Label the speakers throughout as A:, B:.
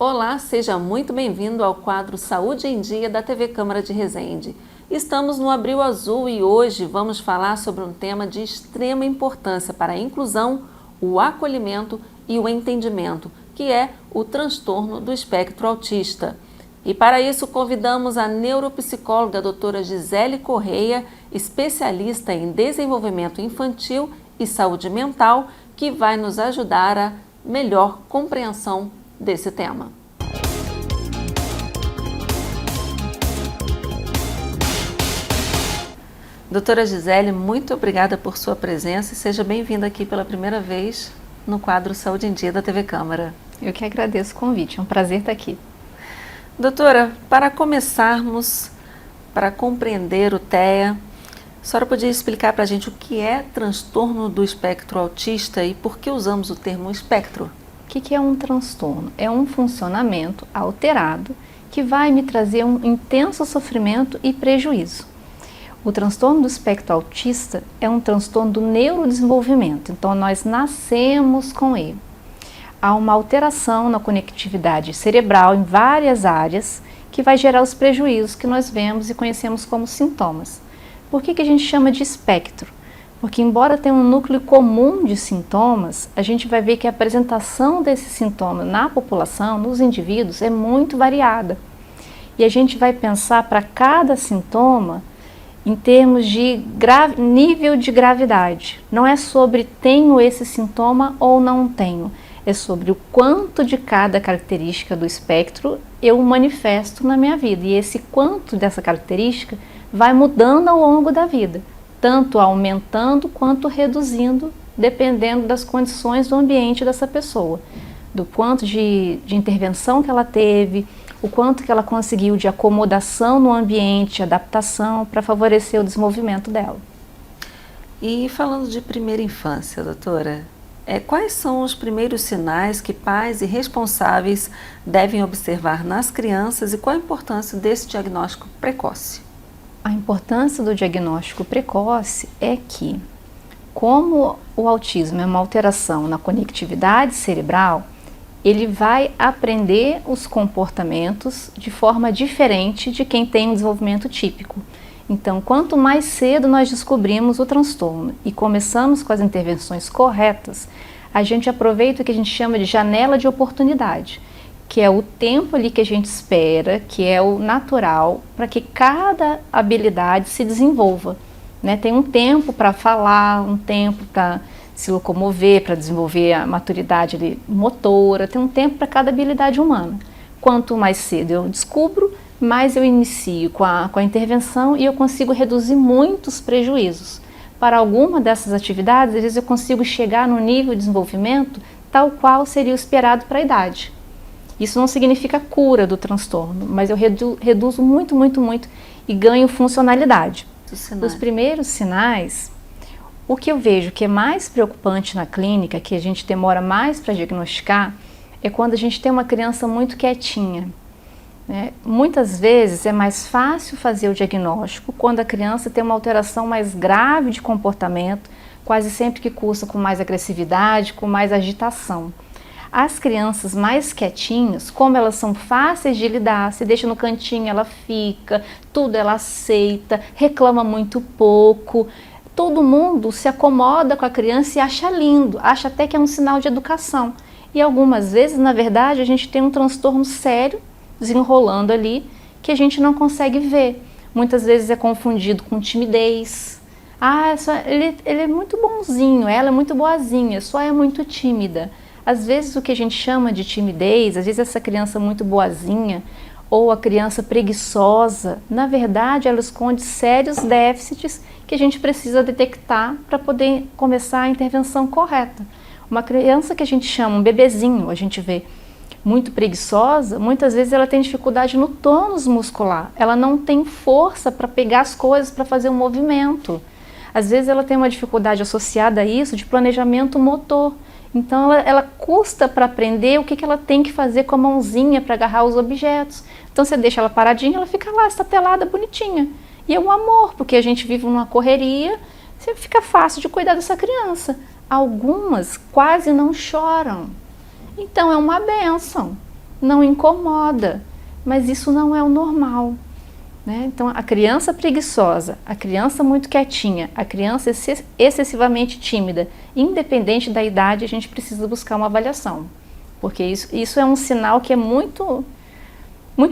A: Olá, seja muito bem-vindo ao quadro Saúde em Dia da TV Câmara de Resende. Estamos no Abril Azul e hoje vamos falar sobre um tema de extrema importância para a inclusão, o acolhimento e o entendimento, que é o transtorno do espectro autista. E para isso convidamos a neuropsicóloga doutora Gisele Correia, especialista em desenvolvimento infantil e saúde mental, que vai nos ajudar a melhor compreensão desse tema. Doutora Gisele, muito obrigada por sua presença e seja bem-vinda aqui pela primeira vez no quadro Saúde em Dia da TV Câmara.
B: Eu que agradeço o convite, é um prazer estar aqui.
A: Doutora, para começarmos, para compreender o TEA, a senhora podia explicar para a gente o que é transtorno do espectro autista e por que usamos o termo espectro?
B: O que é um transtorno? É um funcionamento alterado que vai me trazer um intenso sofrimento e prejuízo. O transtorno do espectro autista é um transtorno do neurodesenvolvimento, então nós nascemos com ele. Há uma alteração na conectividade cerebral em várias áreas que vai gerar os prejuízos que nós vemos e conhecemos como sintomas. Por que a gente chama de espectro? Porque embora tenha um núcleo comum de sintomas, a gente vai ver que a apresentação desse sintoma na população, nos indivíduos, é muito variada. E a gente vai pensar para cada sintoma em termos de nível de gravidade. Não é sobre tenho esse sintoma ou não tenho. É sobre o quanto de cada característica do espectro eu manifesto na minha vida. E esse quanto dessa característica vai mudando ao longo da vida, tanto aumentando quanto reduzindo, dependendo das condições do ambiente dessa pessoa, do quanto de intervenção que ela teve, o quanto que ela conseguiu de acomodação no ambiente, adaptação, para favorecer o desenvolvimento dela.
A: E falando de primeira infância, doutora, quais são os primeiros sinais que pais e responsáveis devem observar nas crianças e qual a importância desse diagnóstico precoce?
B: A importância do diagnóstico precoce é que, como o autismo é uma alteração na conectividade cerebral, ele vai aprender os comportamentos de forma diferente de quem tem um desenvolvimento típico. Então, quanto mais cedo nós descobrimos o transtorno e começamos com as intervenções corretas, a gente aproveita o que a gente chama de janela de oportunidade, que é o tempo ali que a gente espera, que é o natural, para que cada habilidade se desenvolva, né? Tem um tempo para falar, um tempo para se locomover, para desenvolver a maturidade ali, motora, tem um tempo para cada habilidade humana. Quanto mais cedo eu descubro, mais eu inicio com a intervenção e eu consigo reduzir muitos prejuízos. Para alguma dessas atividades, às vezes eu consigo chegar no nível de desenvolvimento tal qual seria o esperado para a idade. Isso não significa cura do transtorno, mas eu reduzo muito e ganho funcionalidade. Os primeiros sinais, o que eu vejo que é mais preocupante na clínica, que a gente demora mais para diagnosticar, é quando a gente tem uma criança muito quietinha. Muitas vezes é mais fácil fazer o diagnóstico quando a criança tem uma alteração mais grave de comportamento, quase sempre que cursa com mais agressividade, com mais agitação. As crianças mais quietinhas, como elas são fáceis de lidar, se deixa no cantinho, ela fica, tudo ela aceita, reclama muito pouco. Todo mundo se acomoda com a criança e acha lindo, acha até que é um sinal de educação. E algumas vezes, na verdade, a gente tem um transtorno sério desenrolando ali que a gente não consegue ver. Muitas vezes é confundido com timidez. Ele é muito bonzinho, ela é muito boazinha, só é muito tímida. Às vezes o que a gente chama de timidez, às vezes essa criança muito boazinha ou a criança preguiçosa, na verdade ela esconde sérios déficits que a gente precisa detectar para poder começar a intervenção correta. Uma criança que a gente chama um bebezinho, a gente vê muito preguiçosa, muitas vezes ela tem dificuldade no tônus muscular, ela não tem força para pegar as coisas, para fazer um movimento. Às vezes ela tem uma dificuldade associada a isso de planejamento motor. Então ela custa para aprender o que ela tem que fazer com a mãozinha para agarrar os objetos. Então você deixa ela paradinha, ela fica lá, estatelada, bonitinha. E é um amor, porque a gente vive numa correria, fica fácil de cuidar dessa criança. Algumas quase não choram. Então é uma bênção. não incomoda, mas isso não é o normal, né? Então, a criança preguiçosa, a criança muito quietinha, a criança excessivamente tímida, independente da idade, a gente precisa buscar uma avaliação, porque isso é um sinal que é muito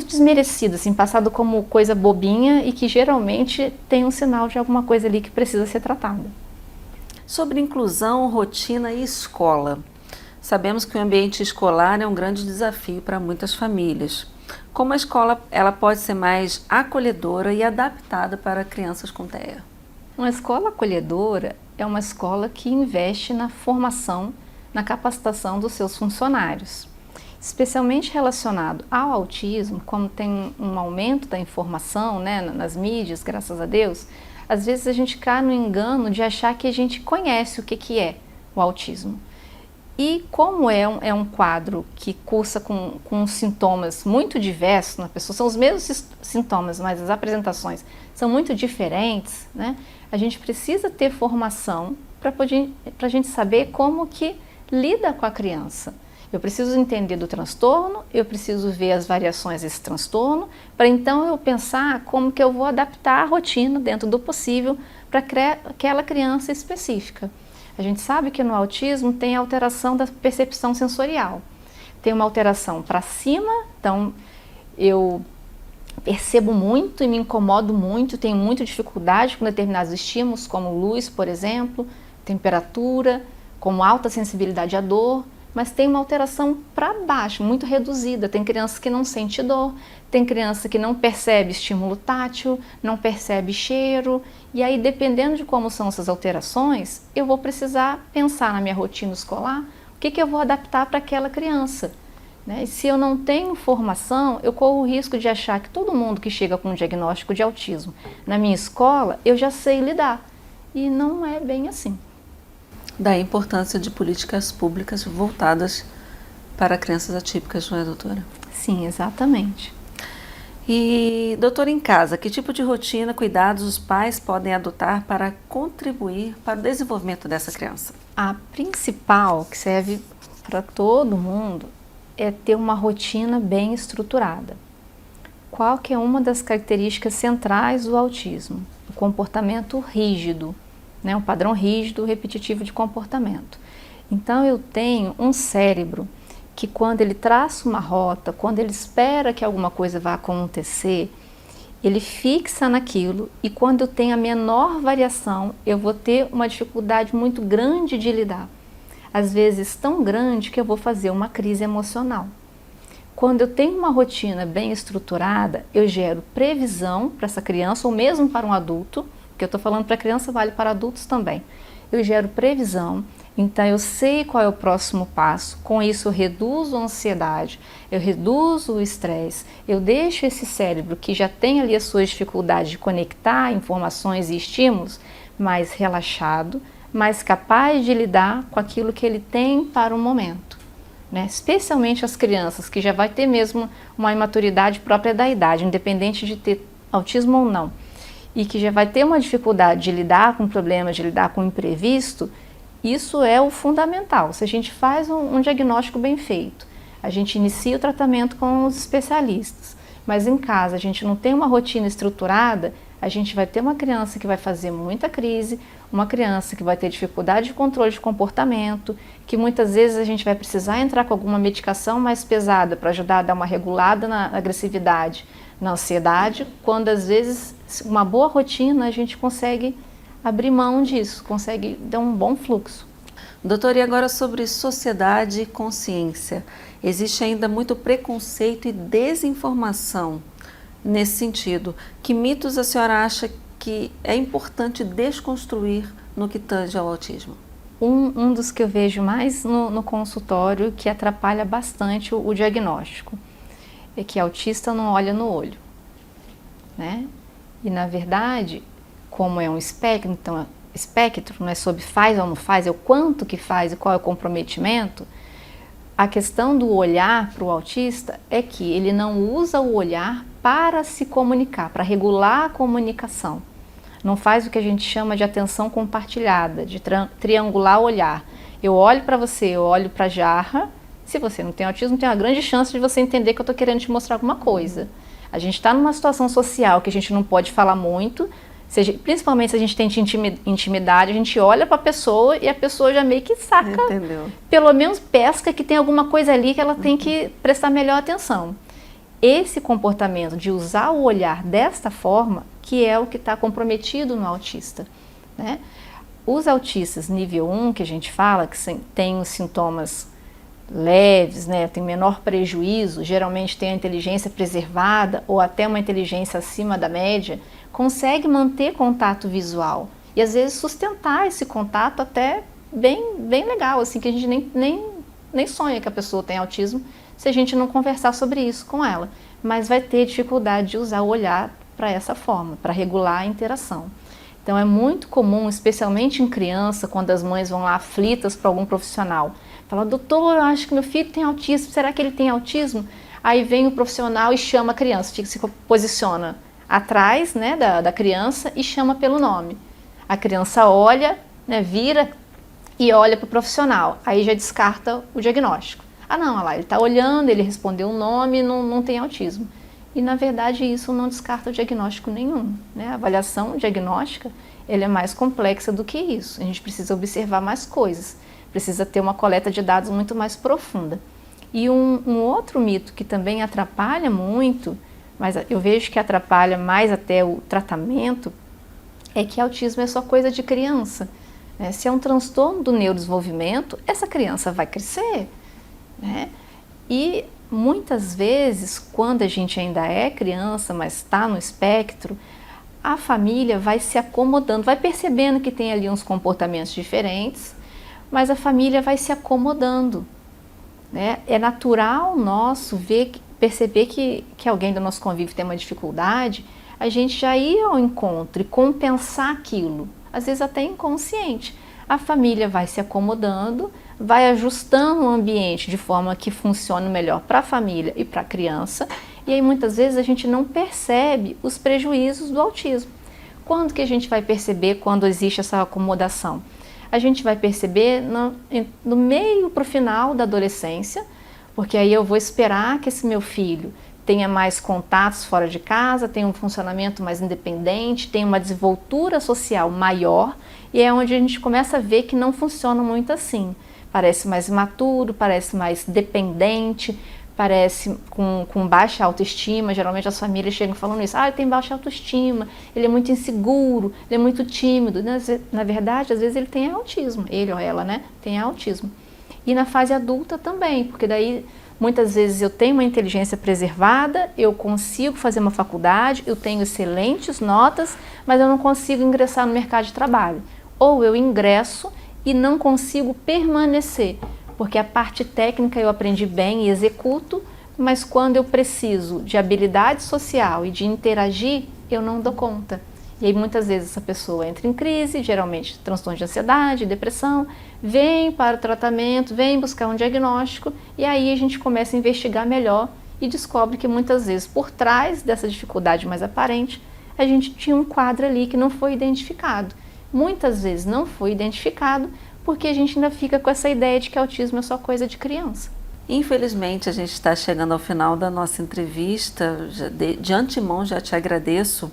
B: desmerecido, assim, passado como coisa bobinha e que geralmente tem um sinal de alguma coisa ali que precisa ser tratada.
A: Sobre inclusão, rotina e escola. Sabemos que o ambiente escolar é um grande desafio para muitas famílias. Como a escola ela pode ser mais acolhedora e adaptada para crianças com TEA?
B: Uma escola acolhedora é uma escola que investe na formação, na capacitação dos seus funcionários. Especialmente relacionado ao autismo, como tem um aumento da informação, né, nas mídias, graças a Deus, às vezes a gente cai no engano de achar que a gente conhece o que é o autismo. E como é um quadro que cursa com sintomas muito diversos na pessoa, são os mesmos sintomas, mas as apresentações são muito diferentes, né? A gente precisa ter formação para a gente saber como que lida com a criança. Eu preciso entender do transtorno, eu preciso ver as variações desse transtorno, para então eu pensar como que eu vou adaptar a rotina dentro do possível para aquela criança específica. A gente sabe que no autismo tem alteração da percepção sensorial. Tem uma alteração para cima, então eu percebo muito e me incomodo muito, tenho muita dificuldade com determinados estímulos, como luz, por exemplo, temperatura, como alta sensibilidade à dor, mas tem uma alteração para baixo, muito reduzida. Tem criança que não sente dor, tem criança que não percebe estímulo tátil, não percebe cheiro, e aí dependendo de como são essas alterações, eu vou precisar pensar na minha rotina escolar, o que eu vou adaptar para aquela criança. Né? E se eu não tenho formação, eu corro o risco de achar que todo mundo que chega com um diagnóstico de autismo na minha escola, eu já sei lidar, e não é bem assim.
A: Da importância de políticas públicas voltadas para crianças atípicas, não é, doutora?
B: Sim, exatamente.
A: E, doutora, em casa, que tipo de rotina, cuidados os pais podem adotar para contribuir para o desenvolvimento dessa criança?
B: A principal, que serve para todo mundo, é ter uma rotina bem estruturada. Qual que é uma das características centrais do autismo? O comportamento rígido. Um padrão rígido, repetitivo de comportamento. Então eu tenho um cérebro que quando ele traça uma rota, quando ele espera que alguma coisa vá acontecer, ele fixa naquilo e quando eu tenho a menor variação, eu vou ter uma dificuldade muito grande de lidar. Às vezes tão grande que eu vou fazer uma crise emocional. Quando eu tenho uma rotina bem estruturada, eu gero previsão para essa criança ou mesmo para um adulto, que eu estou falando para criança vale para adultos também. Eu gero previsão, então eu sei qual é o próximo passo, com isso eu reduzo a ansiedade, eu reduzo o estresse, eu deixo esse cérebro que já tem ali as suas dificuldades de conectar informações e estímulos, mais relaxado, mais capaz de lidar com aquilo que ele tem para o momento. Né? Especialmente as crianças, que já vai ter mesmo uma imaturidade própria da idade, independente de ter autismo ou não. E que já vai ter uma dificuldade de lidar com problemas, de lidar com o imprevisto, isso é o fundamental. Se a gente faz um diagnóstico bem feito, a gente inicia o tratamento com os especialistas, mas em casa a gente não tem uma rotina estruturada, a gente vai ter uma criança que vai fazer muita crise, uma criança que vai ter dificuldade de controle de comportamento, que muitas vezes a gente vai precisar entrar com alguma medicação mais pesada para ajudar a dar uma regulada na agressividade, na ansiedade, quando às vezes uma boa rotina a gente consegue abrir mão disso, consegue dar um bom fluxo.
A: Doutora, e agora sobre sociedade e consciência? Existe ainda muito preconceito e desinformação nesse sentido. Que mitos a senhora acha que é importante desconstruir no que tange ao autismo?
B: Um dos que eu vejo mais no consultório, que atrapalha bastante o diagnóstico, é que autista não olha no olho, né? E na verdade, como é um espectro, então espectro não é sobre faz ou não faz, é o quanto que faz e qual é o comprometimento. A questão do olhar para o autista é que ele não usa o olhar para se comunicar, para regular a comunicação. Não faz o que a gente chama de atenção compartilhada, de triangular o olhar. Eu olho para você, eu olho para a jarra, Se você não tem autismo, tem uma grande chance de você entender que eu estou querendo te mostrar alguma coisa. A gente está numa situação social que a gente não pode falar muito, principalmente se a gente tem intimidade, a gente olha para a pessoa e a pessoa já meio que saca,
A: Entendeu?
B: Pelo menos pesca que tem alguma coisa ali que ela tem que prestar melhor atenção. Esse comportamento de usar o olhar desta forma, que é o que está comprometido no autista, né? Os autistas nível 1, que a gente fala, que tem os sintomas leves, né, tem menor prejuízo, geralmente tem a inteligência preservada ou até uma inteligência acima da média, consegue manter contato visual e às vezes sustentar esse contato até bem legal, assim, que a gente nem sonha que a pessoa tem autismo se a gente não conversar sobre isso com ela, mas vai ter dificuldade de usar o olhar para essa forma, para regular a interação. Então é muito comum, especialmente em criança, quando as mães vão lá aflitas para algum profissional, fala, doutor, eu acho que meu filho tem autismo, será que ele tem autismo? Aí vem o profissional e chama a criança, se posiciona atrás, né, da criança e chama pelo nome. A criança olha, né, vira e olha para o profissional, aí já descarta o diagnóstico. Ah não, olha lá, ele está olhando, ele respondeu o nome, não tem autismo. E na verdade isso não descarta o diagnóstico nenhum, né? A avaliação diagnóstica ela é mais complexa do que isso, a gente precisa observar mais coisas, precisa ter uma coleta de dados muito mais profunda. E um outro mito que também atrapalha muito, mas eu vejo que atrapalha mais até o tratamento, é que autismo é só coisa de criança, né? Se é um transtorno do neurodesenvolvimento, essa criança vai crescer, né? E muitas vezes, quando a gente ainda é criança, mas está no espectro, a família vai se acomodando, vai percebendo que tem ali uns comportamentos diferentes, mas a família vai se acomodando, né? É natural nosso perceber que alguém do nosso convívio tem uma dificuldade, a gente já ir ao encontro e compensar aquilo, às vezes até inconsciente. A família vai se acomodando, vai ajustando o ambiente de forma que funcione melhor para a família e para a criança, e aí muitas vezes a gente não percebe os prejuízos do autismo. Quando que a gente vai perceber quando existe essa acomodação? A gente vai perceber no meio para o final da adolescência, porque aí eu vou esperar que esse meu filho tenha mais contatos fora de casa, tenha um funcionamento mais independente, tenha uma desenvoltura social maior, e é onde a gente começa a ver que não funciona muito assim. Parece mais imaturo, parece mais dependente, parece com baixa autoestima. Geralmente as famílias chegam falando isso, ele tem baixa autoestima, ele é muito inseguro, ele é muito tímido. Na verdade, às vezes ele tem autismo, ele ou ela, né, tem autismo. E na fase adulta também, porque daí muitas vezes eu tenho uma inteligência preservada, eu consigo fazer uma faculdade, eu tenho excelentes notas, mas eu não consigo ingressar no mercado de trabalho. Ou eu ingresso e não consigo permanecer, porque a parte técnica eu aprendi bem e executo, mas quando eu preciso de habilidade social e de interagir, eu não dou conta. E aí muitas vezes essa pessoa entra em crise, geralmente transtorno de ansiedade, depressão, vem para o tratamento, vem buscar um diagnóstico, e aí a gente começa a investigar melhor e descobre que muitas vezes por trás dessa dificuldade mais aparente, a gente tinha um quadro ali que não foi identificado. Muitas vezes não foi identificado porque a gente ainda fica com essa ideia de que autismo é só coisa de criança.
A: Infelizmente, a gente está chegando ao final da nossa entrevista. De antemão, já te agradeço.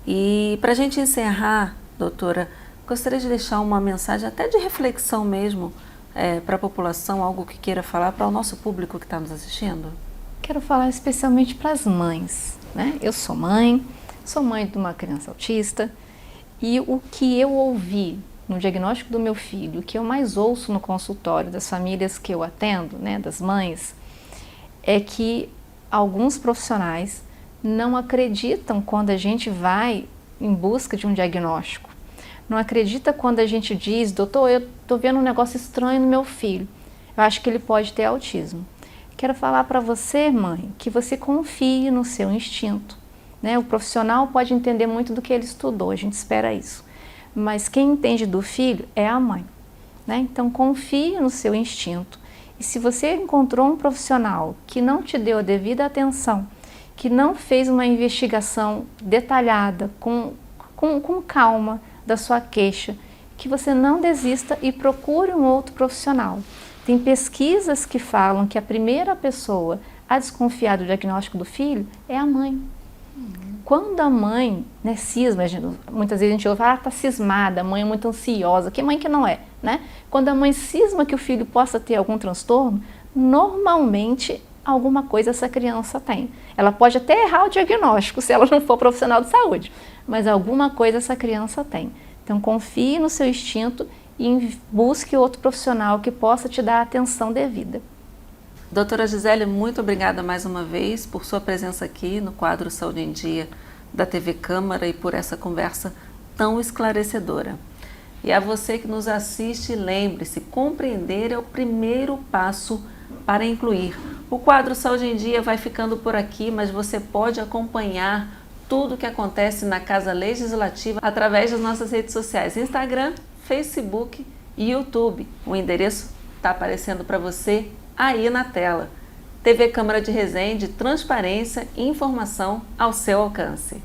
A: E para a gente encerrar, doutora, gostaria de deixar uma mensagem até de reflexão mesmo para a população, algo que queira falar para o nosso público que está nos assistindo.
B: Quero falar especialmente para as mães, né? Eu sou mãe de uma criança autista, e o que eu ouvi no diagnóstico do meu filho, o que eu mais ouço no consultório das famílias que eu atendo, né, das mães, é que alguns profissionais não acreditam quando a gente vai em busca de um diagnóstico. Não acredita quando a gente diz, doutor, eu estou vendo um negócio estranho no meu filho, eu acho que ele pode ter autismo. Quero falar para você, mãe, que você confie no seu instinto. Né? O profissional pode entender muito do que ele estudou, a gente espera isso. Mas quem entende do filho é a mãe. Né? Então confie no seu instinto. E se você encontrou um profissional que não te deu a devida atenção, que não fez uma investigação detalhada, com calma da sua queixa, que você não desista e procure um outro profissional. Tem pesquisas que falam que a primeira pessoa a desconfiar do diagnóstico do filho é a mãe. Quando a mãe, né, cisma, muitas vezes a gente ouve, tá cismada, a mãe é muito ansiosa, que mãe que não é, né? Quando a mãe cisma que o filho possa ter algum transtorno, normalmente alguma coisa essa criança tem. Ela pode até errar o diagnóstico se ela não for profissional de saúde, mas alguma coisa essa criança tem. Então confie no seu instinto e busque outro profissional que possa te dar a atenção devida.
A: Doutora Gisele, muito obrigada mais uma vez por sua presença aqui no quadro Saúde em Dia da TV Câmara e por essa conversa tão esclarecedora. E a você que nos assiste, lembre-se, compreender é o primeiro passo para incluir. O quadro Saúde em Dia vai ficando por aqui, mas você pode acompanhar tudo o que acontece na Casa Legislativa através das nossas redes sociais, Instagram, Facebook e YouTube. O endereço está aparecendo para você aí na tela. TV Câmara de Resende, transparência e informação ao seu alcance.